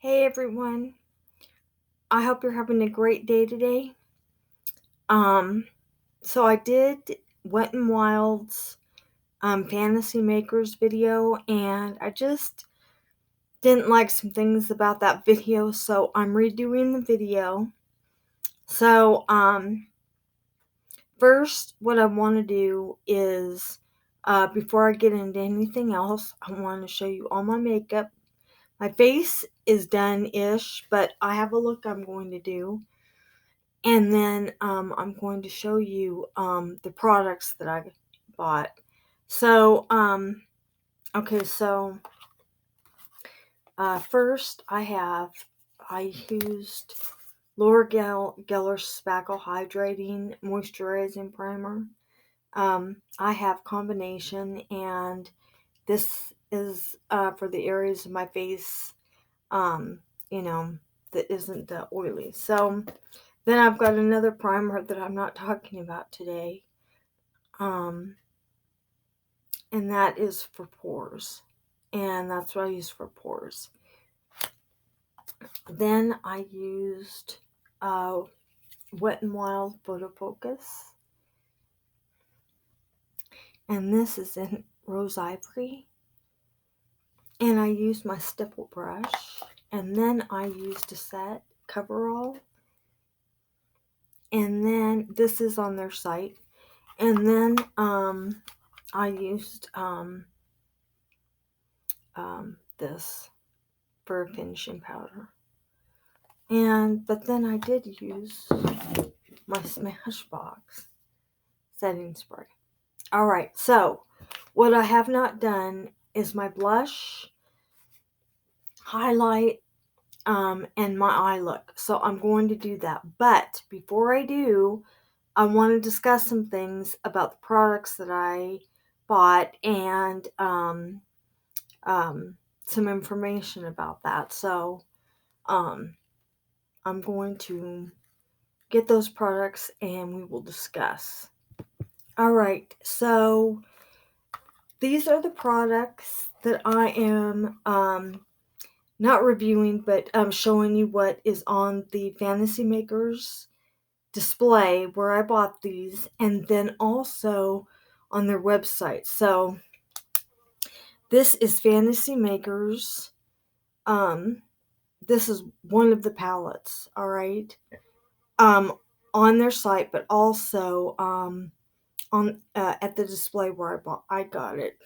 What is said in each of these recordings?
Hey everyone, I hope you're having a great day today. So I did Wet n Wild's Fantasy Makers video, and I just didn't like some things about that video, so I'm redoing the video. So first, what I want to do is, before I get into anything else, I want to show you all my makeup. My face is done-ish, but I have a look I'm going to do. And then I'm going to show you the products that I bought. So, okay, so first I used Laura Geller Spackle Hydrating Moisturizing Primer. I have combination, and this is for the areas of my face, um, you know, that isn't oily. So, then I've got another primer that I'm not talking about today. And that is for pores. And that's what I use for pores. Then I used Wet n Wild Photo Focus. And this is in Rose Ivory. And I used my stipple brush. And then I used a set coverall. And then this is on their site. And then I used this for a finishing powder. But then I did use my Smashbox setting spray. Alright, so what I have not done is my blush, highlight, and my eye look. So I'm going to do that. But before I do, I want to discuss some things about the products that I bought and some information about that. So I'm going to get those products and we will discuss. Alright, so these are the products that I am not reviewing, but showing you what is on the Fantasy Makers display where I bought these, and then also on their website. So this is Fantasy Makers. This is one of the palettes, all right, on their site, but also on at the display where I got it,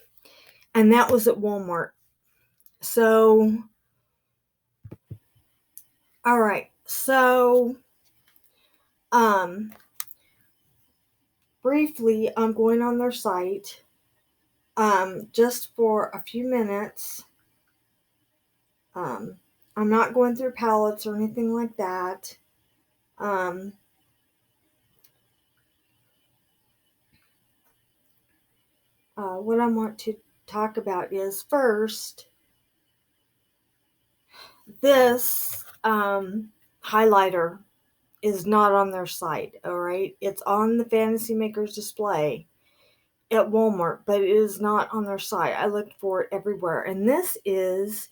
and that was at Walmart. So, all right, so briefly, I'm going on their site just for a few minutes. I'm not going through palettes or anything like that. What I want to talk about is first, this highlighter is not on their site, all right? It's on the Fantasy Makers display at Walmart, but it is not on their site. I looked for it everywhere. And this is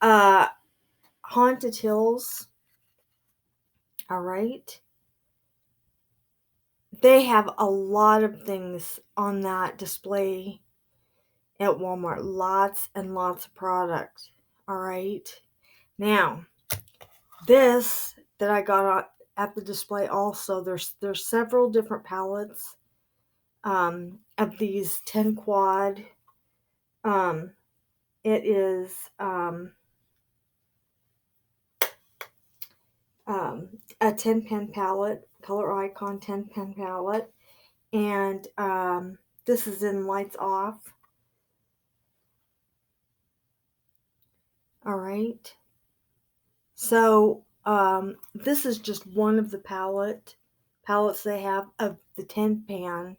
Haunted Hills, all right? They have a lot of things on that display at Walmart. Lots and lots of products, all right? Now, this that I got at the display also, there's several different palettes of these 10 quad. It is a 10 pen palette, Color Icon 10 pen palette, and this is in Lights Off. All right. So this is just one of the palettes they have of the 10 pan.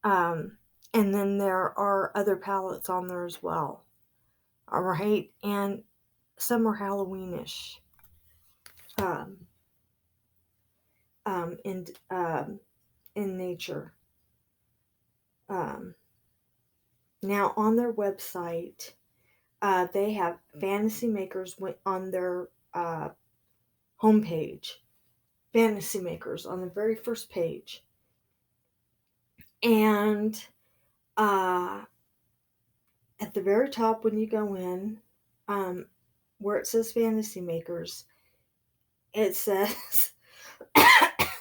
And then there are other palettes on there as well. All right. And some are Halloweenish. In nature. Now on their website, they have Fantasy Makers went on their homepage. Fantasy Makers on the very first page. And at the very top, when you go in, where it says Fantasy Makers, it says,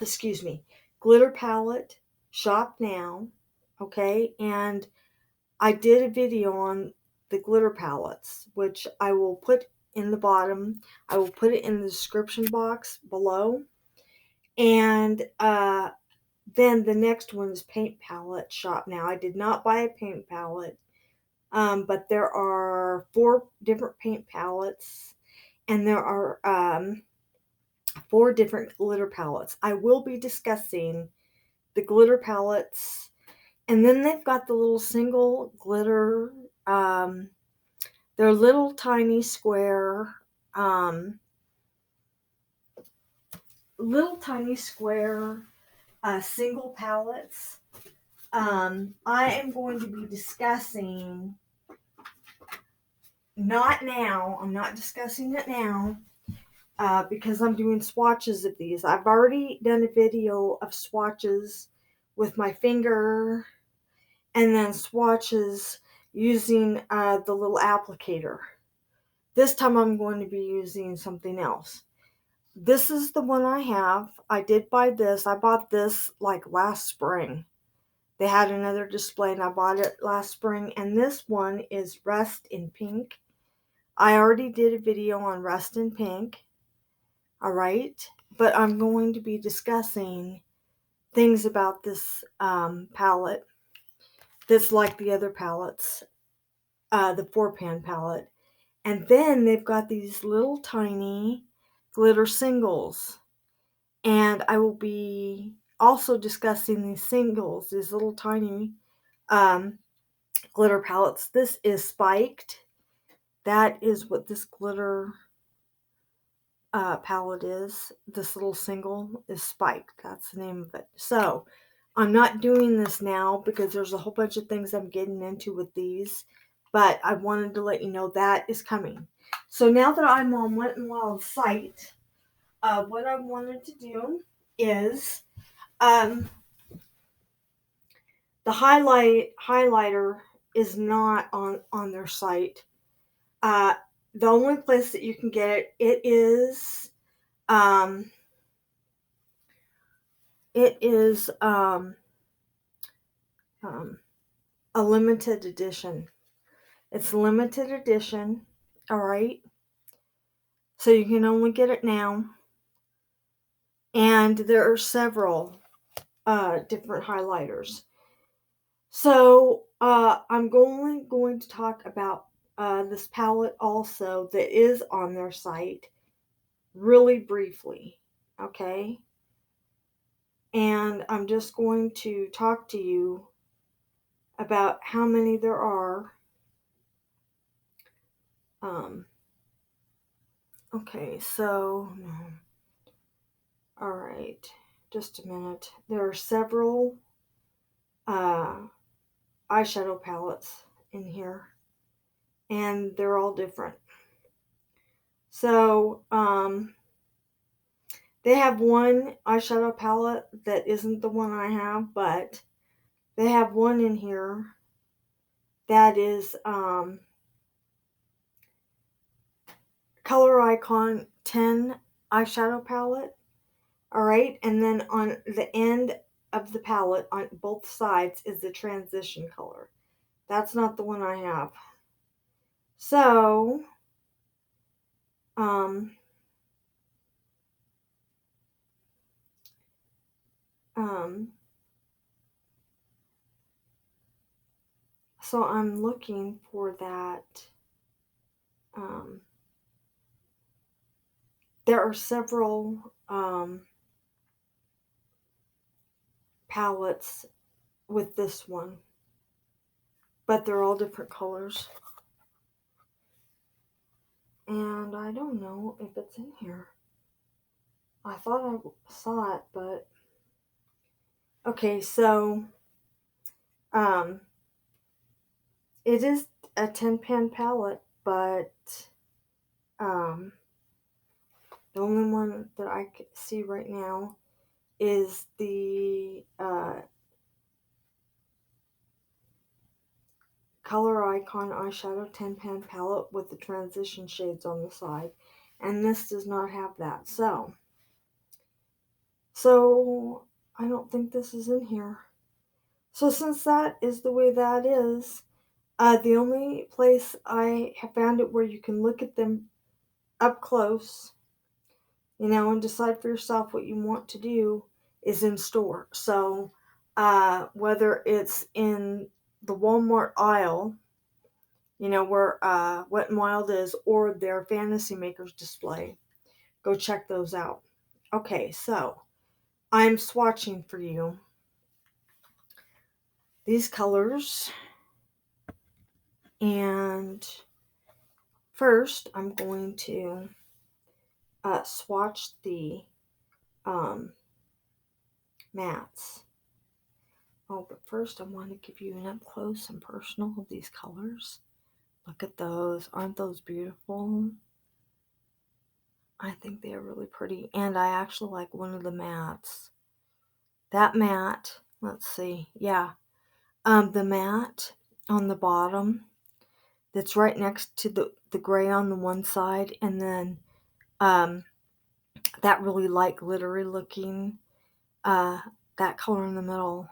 excuse me, glitter palette, shop now. Okay. And I did a video on the glitter palettes, which I will put in the bottom. I will put it in the description box below. And then the next one is paint palette, shop now. I did not buy a paint palette, but there are 4 different paint palettes, and there are 4 different glitter palettes. I will be discussing the glitter palettes, and then they've got the little single glitter. They're little tiny square, single palettes. I am going to be discussing, not now, I'm not discussing it now, because I'm doing swatches of these. I've already done a video of swatches with my finger, and then swatches using the little applicator. This time I'm going to be using something else. This is the one I have. I did buy this. I bought this like last spring. They had another display and I bought it last spring. And this one is Rust in Pink. I already did a video on Rust in Pink. Alright. But I'm going to be discussing things about this palette that's like the other palettes. The 4-pan palette. And then they've got these little tiny glitter singles. And I will be also discussing these singles, these little tiny glitter palettes. This is Spiked. That is what this glitter palette is. This little single is Spiked. That's the name of it. So I'm not doing this now because there's a whole bunch of things I'm getting into with these. But I wanted to let you know that is coming. So now that I'm on Wet n Wild's site, what I wanted to do is the highlighter is not on their site. The only place that you can get it is a limited edition. It's limited edition, all right? So you can only get it now. And there are several different highlighters. So I'm going to talk about this palette also that is on their site really briefly, okay? And I'm just going to talk to you about how many there are. Okay, so, all right, just a minute. There are several eyeshadow palettes in here, and they're all different. So, they have one eyeshadow palette that isn't the one I have, but they have one in here that is Color Icon 10 eyeshadow palette. Alright, and then on the end of the palette, on both sides, is the transition color. That's not the one I have. So, so I'm looking for that. There are several palettes with this one, but they're all different colors. And I don't know if it's in here. I thought I saw it, but okay, so it is a 10-pan palette. but the only one that I can see right now is the Color Icon eyeshadow 10-pan palette with the transition shades on the side, and this does not have that. So I don't think this is in here. So since that is the way that is, the only place I have found it where you can look at them up close, and decide for yourself what you want to do is in store. So whether it's in the Walmart aisle, where Wet n Wild is, or their Fantasy Makers display, go check those out. Okay, so I'm swatching for you these colors, and first I'm going to swatch the mattes. Oh, but first I want to give you an up close and personal of these colors. Look at those. Aren't those beautiful? I think they are really pretty. And I actually like one of the mattes. That matte, let's see. Yeah. The matte on the bottom that's right next to the gray on the one side, and then that really light glittery looking that color in the middle.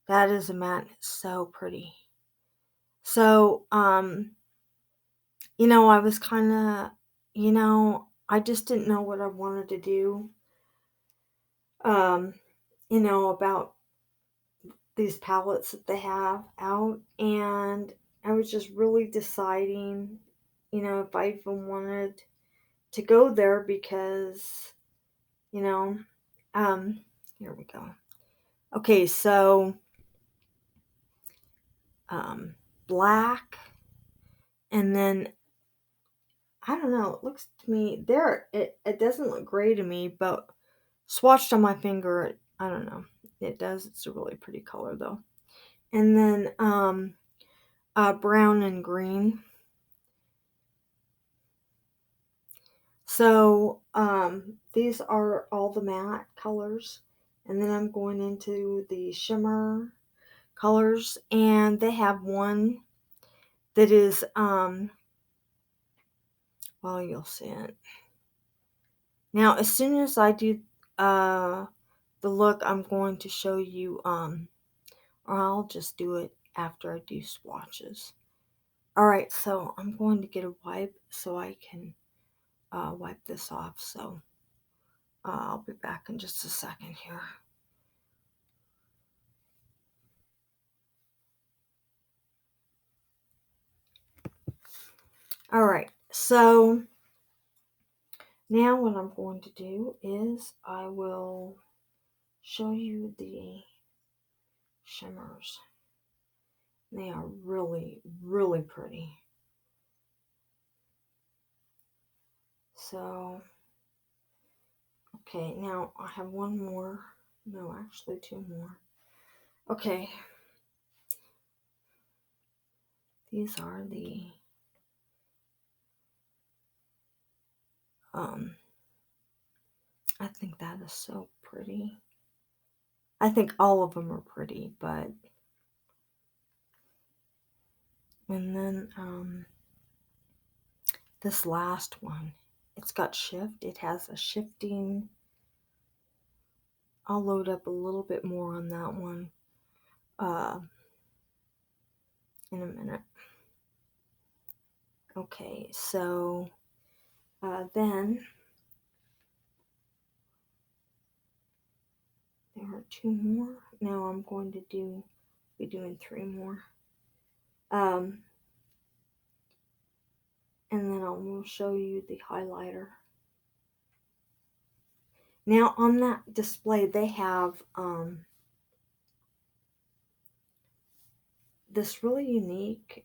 That is a matte. It's so pretty. So I was kind of, I just didn't know what I wanted to do, about these palettes that they have out. And I was just really deciding, if I even wanted to go there because, you know, here we go. Okay, so, black, and then I don't know. It looks to me it doesn't look gray to me, but swatched on my finger, I don't know. It does. It's a really pretty color though. And then brown and green. So these are all the matte colors, and then I'm going into the shimmer colors, and they have one that is well, you'll see it. Now, as soon as I do the look, I'm going to show you, or I'll just do it after I do swatches. Alright, so I'm going to get a wipe so I can wipe this off. So I'll be back in just a second here. Alright, so now what I'm going to do is I will show you the shimmers. They are really, really pretty. So, okay, now I have one more. No, actually two more. Okay. These are the I think that is so pretty. I think all of them are pretty, but and then this last one, it's got shift. It has a shifting. I'll load up a little bit more on that one in a minute. Okay, so then there are two more. Now I'm going to be doing three more. And then I will show you the highlighter. Now on that display they have this really unique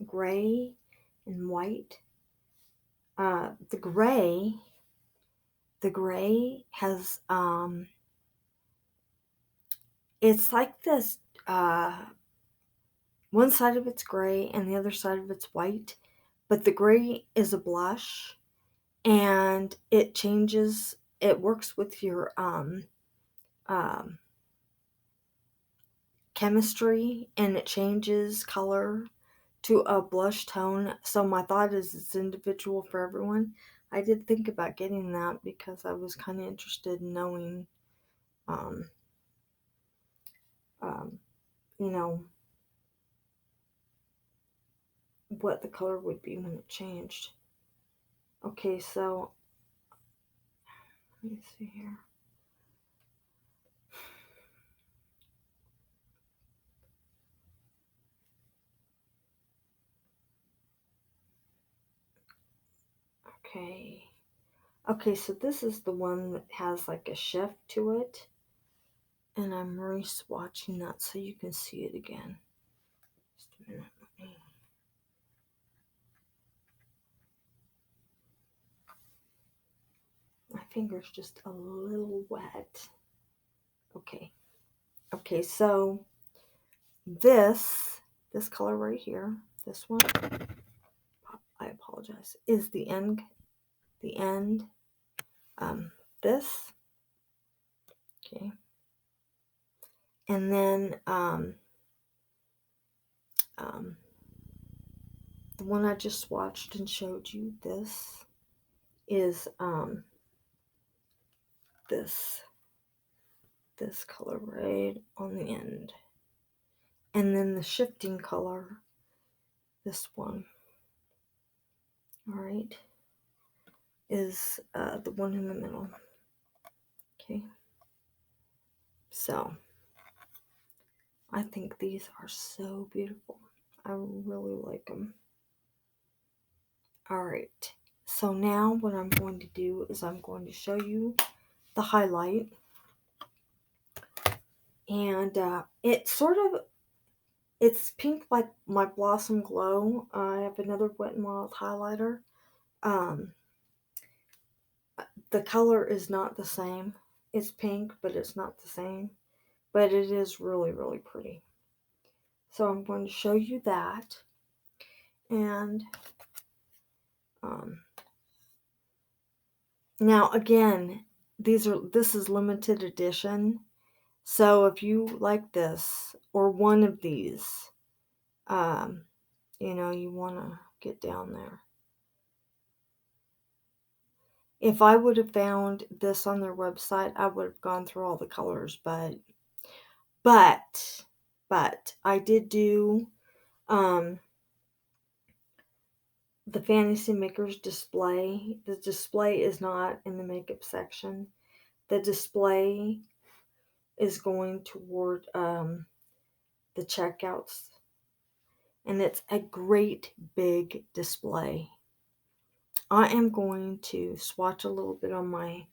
gray and white. The gray has it's like this one side of it's gray and the other side of it's white, but the gray is a blush, and it changes, it works with your chemistry, and it changes color to a blush tone. So my thought is it's individual for everyone. I did think about getting that because I was kind of interested in knowing, um, um, you know, what the color would be when it changed. Okay, so let me see here. Okay. Okay, so this is the one that has like a shift to it. And I'm re-swatching that so you can see it again. Just a minute. My finger's just a little wet. Okay. Okay, so this color right here, this one, I apologize, is the end, um, this, okay, and then the one I just swatched and showed you, this is this color right on the end, and then the shifting color, this one, all right, is the one in the middle. Okay, so I think these are so beautiful. I really like them. All right, so now what I'm going to do is I'm going to show you the highlight, and it's pink like my Blossom Glow. I have another Wet n Wild highlighter. Um, the color is not the same. It's pink, but it's not the same. But it is really, really pretty. So I'm going to show you that. And now again, this is limited edition. So if you like this or one of these, you want to get down there. If I would have found this on their website, I would have gone through all the colors, but I did do the Fantasy Makers display. The display is not in the makeup section. The display is going toward the checkouts, and it's a great big display. I am going to swatch a little bit on my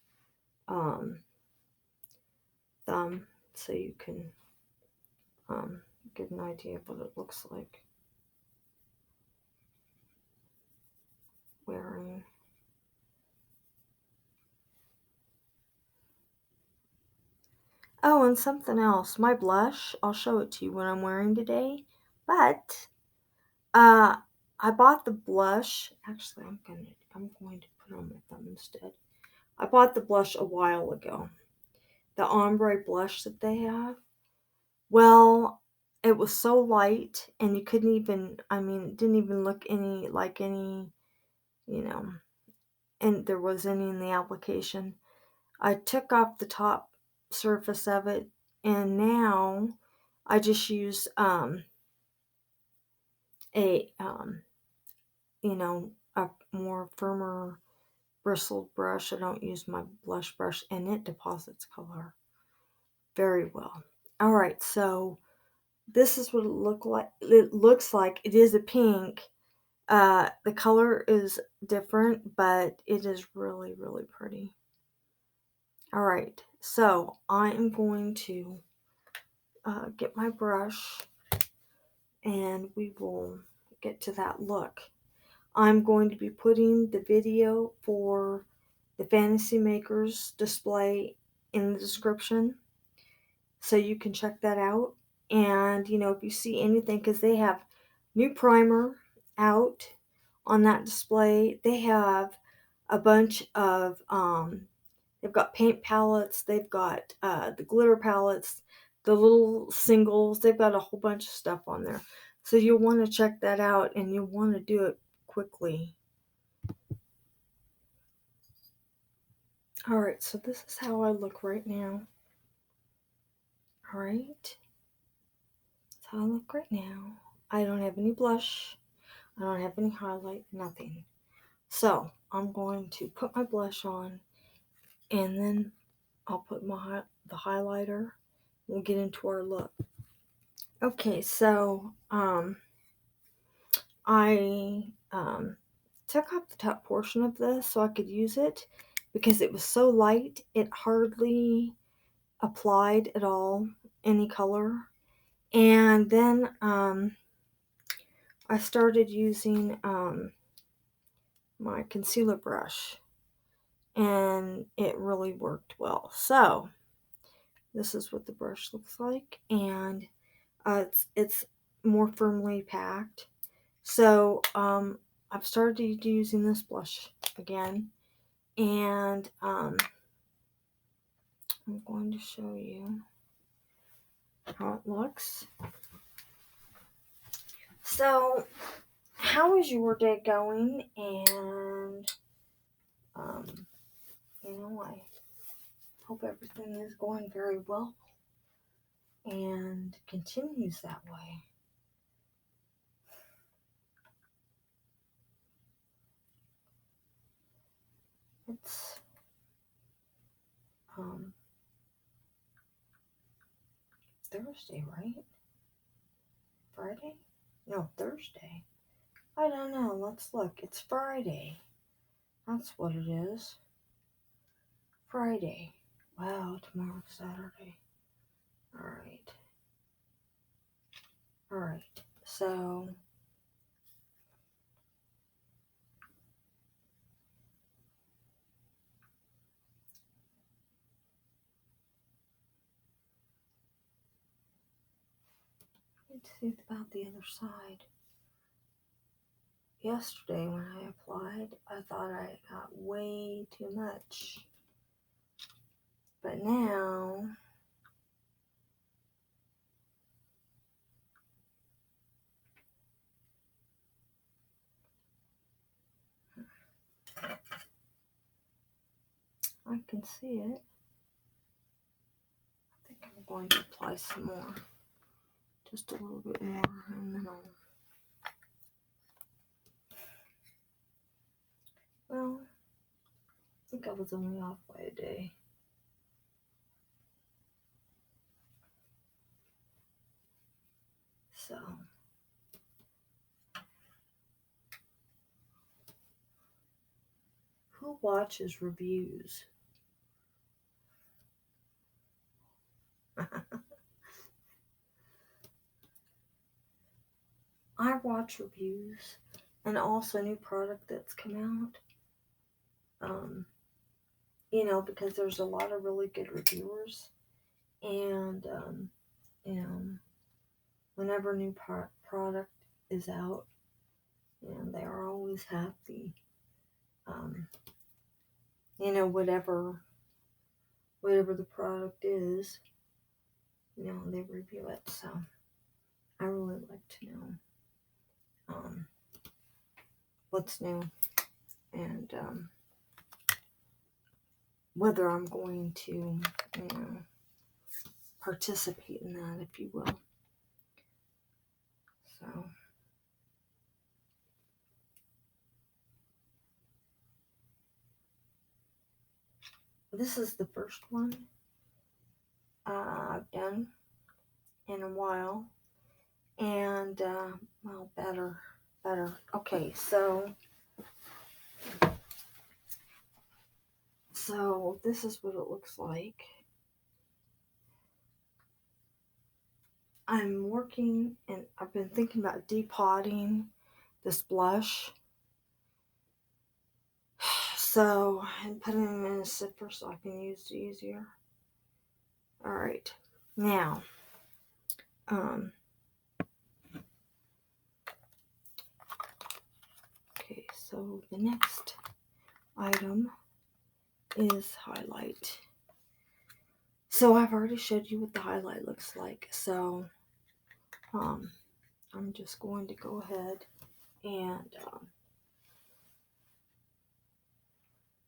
thumb so you can get an idea of what it looks like wearing. Oh, and something else. My blush, I'll show it to you what I'm wearing today. But I bought the blush. Actually, I'm going to put it on my thumb instead. I bought the blush a while ago. The ombre blush that they have. Well, it was so light, and you couldn't even, it didn't even look like any, and there was any in the application. I took off the top surface of it, and now I just use a a more firmer bristled brush. I don't use my blush brush, and it deposits color very well. All right, so this is what it looks like. It is a pink. The color is different, but it is really, really pretty. All right, so I am going to get my brush, and we will get to that look. I'm going to be putting the video for the Fantasy Makers display in the description, so you can check that out. And if you see anything, because they have new primer out on that display. They have a bunch of, they've got paint palettes, they've got the glitter palettes, the little singles, they've got a whole bunch of stuff on there. So you'll want to check that out, and you'll want to do it quickly. Alright, so this is how I look right now. Alright. That's how I look right now. I don't have any blush. I don't have any highlight, nothing. So, I'm going to put my blush on, and then I'll put the highlighter. We'll get into our look. Okay, so, I took off the top portion of this so I could use it because it was so light, it hardly applied at all any color. And then I started using my concealer brush, and it really worked well. So this is what the brush looks like, and it's more firmly packed. So I've started using this blush again, and I'm going to show you how it looks. So, how is your day going? And I hope everything is going very well and continues that way. It's Thursday, right? Friday? No, Thursday. I don't know. Let's look. It's Friday. That's what it is. Friday. Wow, tomorrow's Saturday. Alright. So let's see about the other side. Yesterday when I applied, I thought I got way too much. But now, I can see it. I think I'm going to apply some more. Just a little bit more, and then well, I think I was only off by a day. So, who watches reviews? I watch reviews and also new product that's come out. Because there's a lot of really good reviewers, and whenever new product is out, they are always happy. Whatever the product is, they review it. So I really like to know what's new, and whether I'm going to, participate in that, if you will. So, this is the first one I've done in a while, and better. Okay, so this is what it looks like. I'm working, and I've been thinking about depotting this blush. So, I'm putting it in a sipper so I can use it easier. Alright, now, okay, So the next item is highlight. So I've already showed you what the highlight looks like. So I'm just going to go ahead and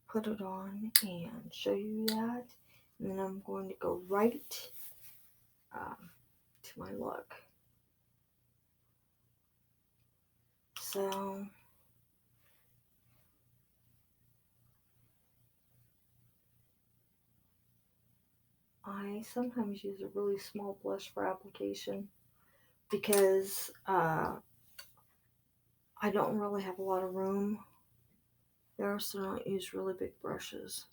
put it on and show you that. And then I'm going to go right to my look. So I sometimes use a really small blush for application because I don't really have a lot of room there, so I don't use really big brushes.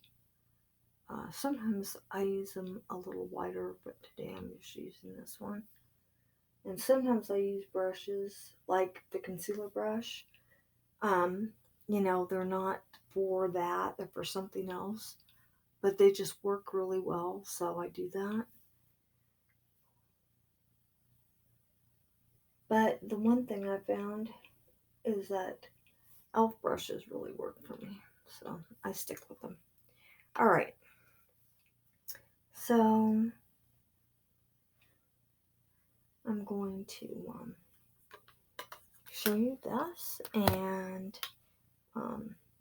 Sometimes I use them a little wider, but today I'm just using this one. And sometimes I use brushes like the concealer brush. They're not for that, they're for something else, but they just work really well, so I do that. But the one thing I found is that e.l.f. brushes really work for me, so I stick with them. Alright, so I'm going to show you this, and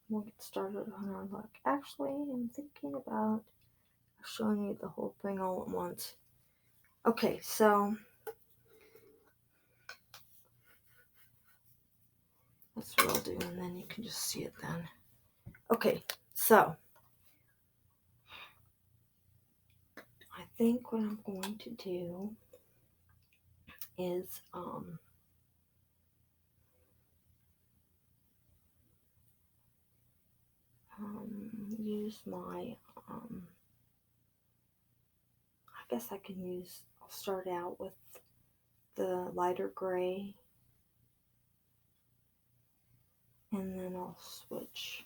we'll get started on our look. Actually, I'm thinking about showing you the whole thing all at once. Okay, so that's what I'll do, and then you can just see it then. Okay, so I think what I'm going to do is use my I guess I'll start out with the lighter gray, and then I'll switch.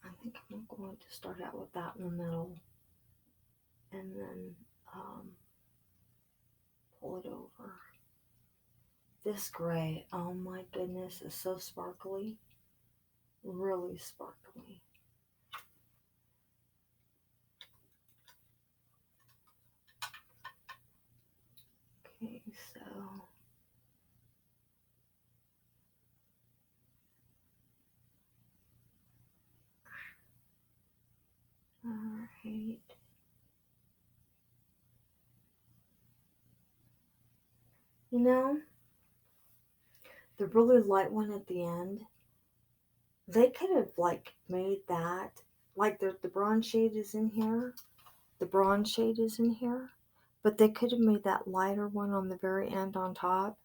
I think I'm going to start out with that in the middle, and then pull it over. This gray, oh my goodness, is so sparkly. Really sparkly. Okay, so alright. You know, the really light one at the end, they could have made that the bronze shade is in here. The bronze shade is in here, but they could have made that lighter one on the very end on top,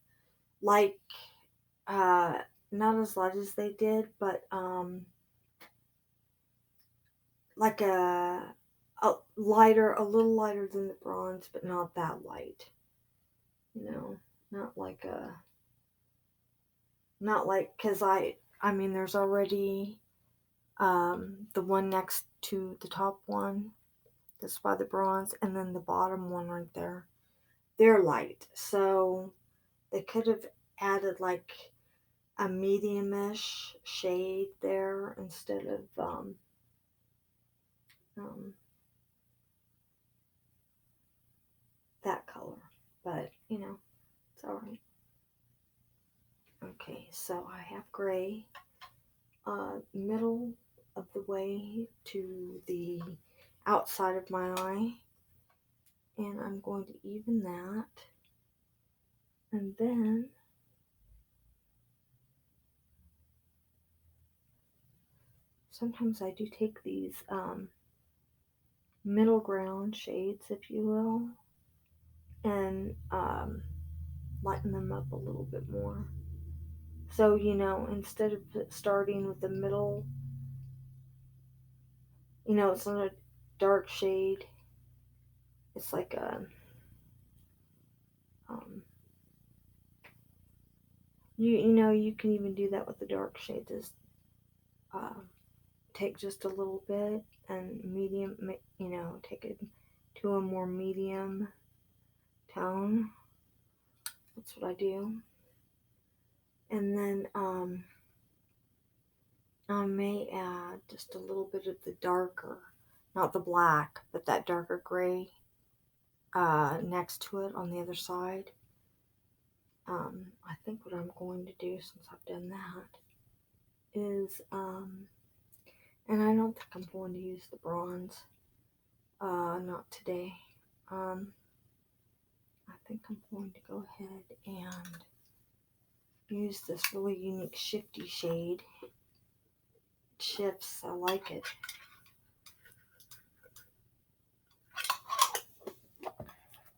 like not as light as they did, but like a lighter, a little lighter than the bronze, but not that light. Not like because I mean there's already the one next to the top one that's by the bronze, and then the bottom one right there, they're light, so they could have added like a medium-ish shade there instead of that color, but it's alright. Okay, so I have gray middle of the way to the outside of my eye, and I'm going to even that, and then sometimes I do take these middle ground shades, if you will, and lighten them up a little bit more. So, instead of starting with the middle, it's not a dark shade. It's like a, you can even do that with the dark shade. Just take just a little bit and medium, take it to a more medium tone. That's what I do. And then I may add just a little bit of the darker, not the black, but that darker gray next to it on the other side. I think what I'm going to do since I've done that is, and I don't think I'm going to use the bronze, not today. I think I'm going to go ahead and use this really unique shifty shade. It shifts, I like it.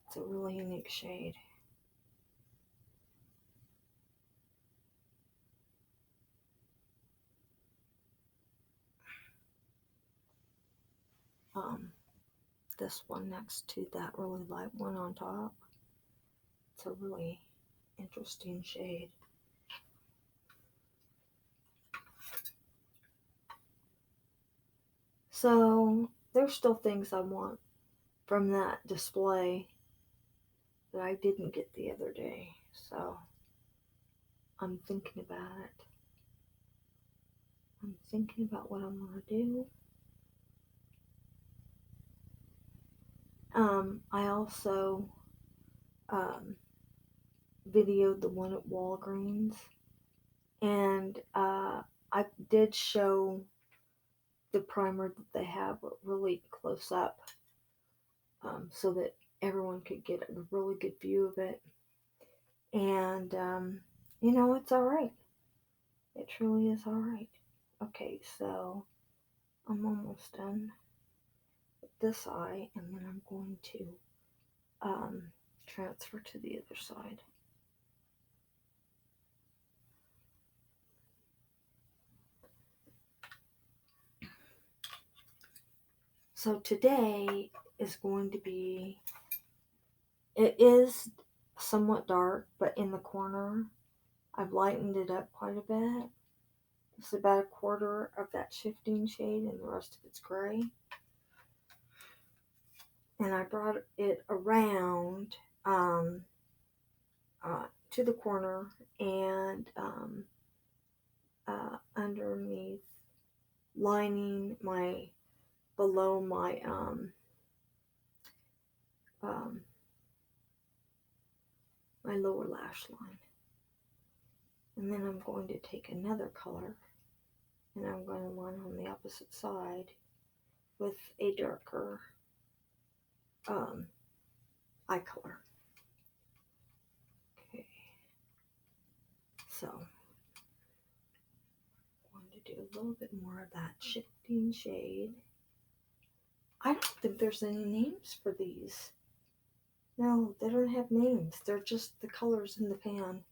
It's a really unique shade. This one next to that really light one on top. It's a really interesting shade. So there's still things I want from that display that I didn't get the other day. So I'm thinking about it. I'm thinking about what I'm going to do. I also videoed the one at Walgreens, and I did show the primer that they have really close up, so that everyone could get a really good view of it. And it's all right. It truly is all right. Okay, so I'm almost done with this eye, and then I'm going to transfer to the other side. So today is going to be, it is somewhat dark, but in the corner, I've lightened it up quite a bit. It's about a quarter of that shifting shade, and the rest of it's gray. And I brought it around to the corner and underneath, lining below my my lower lash line. And then I'm going to take another color and I'm going to line on the opposite side with a darker eye color. Okay, so I'm going to do a little bit more of that shifting shade. I don't think there's any names for these. No, they don't have names. They're just the colors in the pan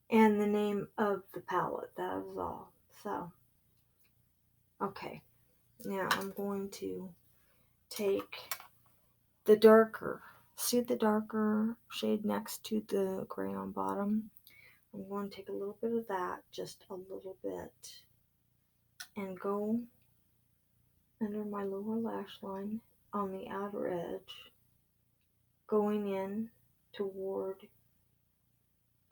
and the name of the palette. That is all. So, okay. Now I'm going to take the darker, see the darker shade next to the gray on bottom? I'm going to take a little bit of that, just a little bit, and go under my lower lash line on the outer edge, going in toward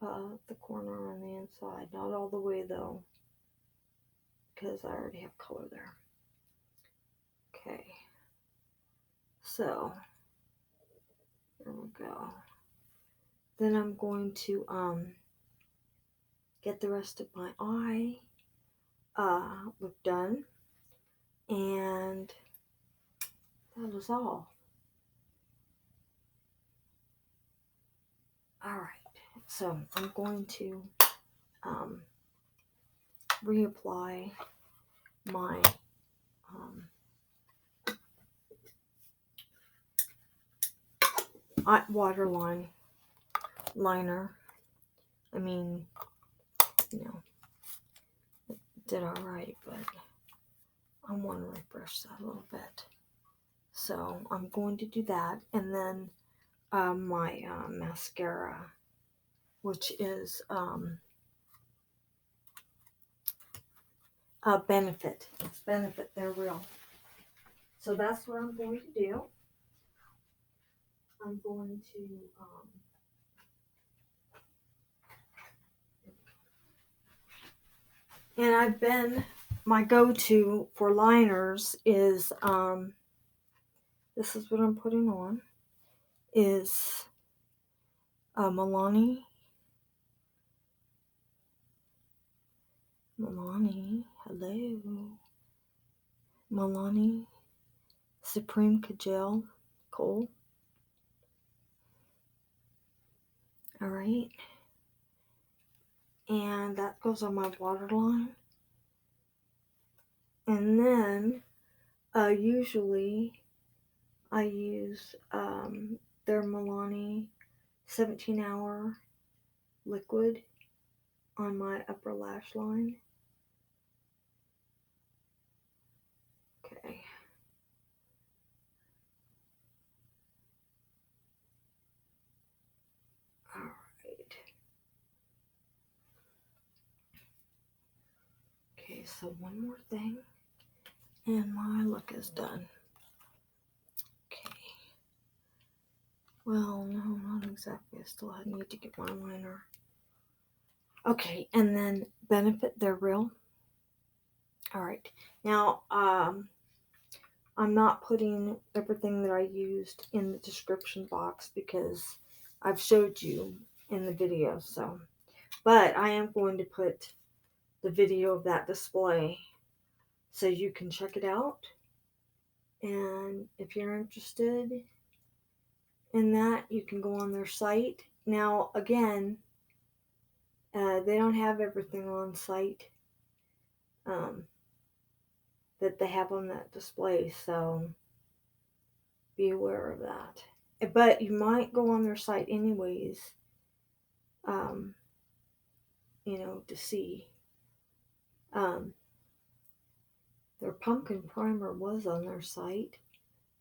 the corner on the inside. Not all the way though, because I already have color there. Okay, so there we go. Then I'm going to get the rest of my eye look done, and that is all. Alright, so I'm going to reapply my waterline liner. I mean, it did alright, but I want to refresh that a little bit. So I'm going to do that, and then my mascara, which is Benefit. It's Benefit, they're real. So that's what I'm going to do. I'm going to And my go-to for liners is, this is what I'm putting on, is Milani, hello, Milani Supreme Kajal Kohl. All right. And that goes on my waterline. And then, usually, I use their Milani 17-hour liquid on my upper lash line. Okay. All right. Okay, so one more thing, and my look is done. Okay. Well, no, not exactly. I still need to get my liner. Okay, and then Benefit, they're real. All right. Now, I'm not putting everything that I used in the description box because I've showed you in the video. So, but I am going to put the video of that display so you can check it out. And if you're interested in that, you can go on their site. Now, again, they don't have everything on site that they have on that display, so be aware of that. But you might go on their site anyways, to see. Their pumpkin primer was on their site.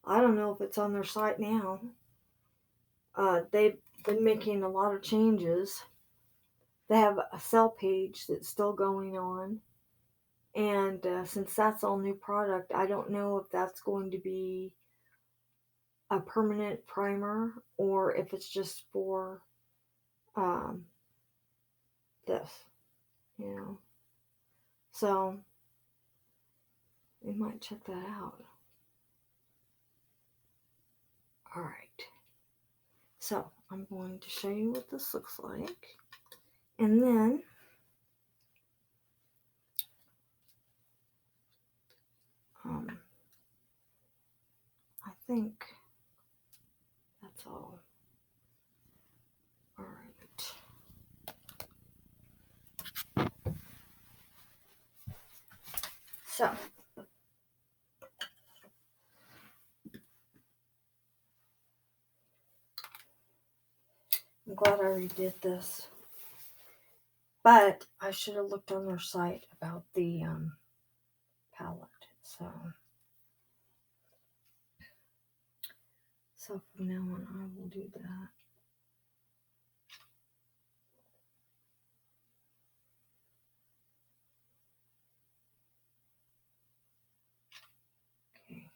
I don't know if it's on their site now. They've been making a lot of changes. They have a sell page that's still going on. And since that's all new product, I don't know if that's going to be a permanent primer or if it's just for this, So, we might check that out. Alright. So, I'm going to show you what this looks like. And then, I think that's all. Alright. So, I'm glad I redid this. But I should have looked on their site about the palette. So from now on, I will do that. Okay.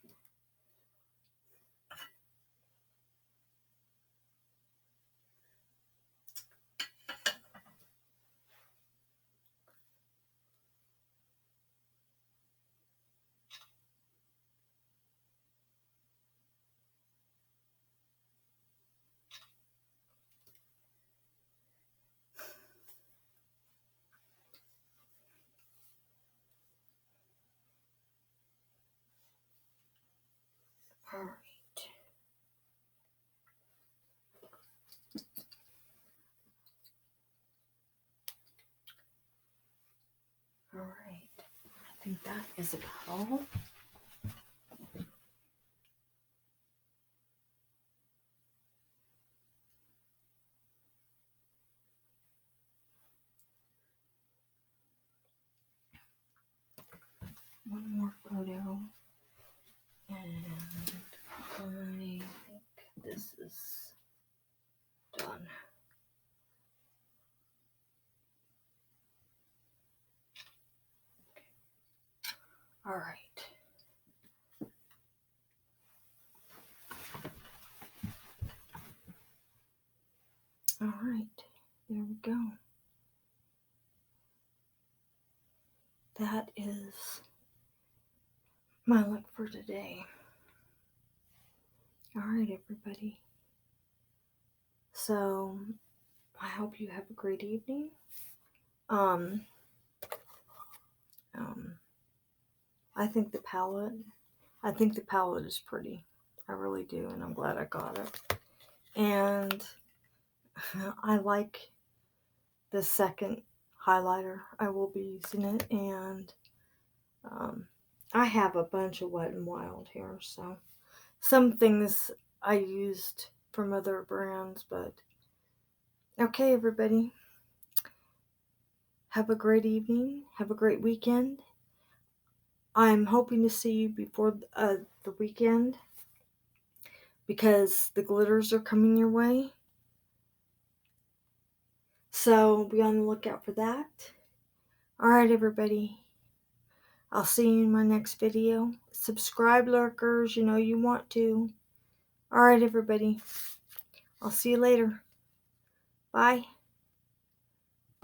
All right. All right. I think that is about all. One more photo. And I think this is done. All right. All right. There we go. that is my look for today. Alright, everybody. So, I hope you have a great evening. I think the palette is pretty. I really do, and I'm glad I got it. And I like the second highlighter. I will be using it, and I have a bunch of Wet n Wild here, so some things I used from other brands, but okay, everybody. Have a great evening. Have a great weekend. I'm hoping to see you before the weekend because the glitters are coming your way. So be on the lookout for that. Alright, everybody. I'll see you in my next video. Subscribe, lurkers. You know you want to. Alright, everybody. I'll see you later. Bye.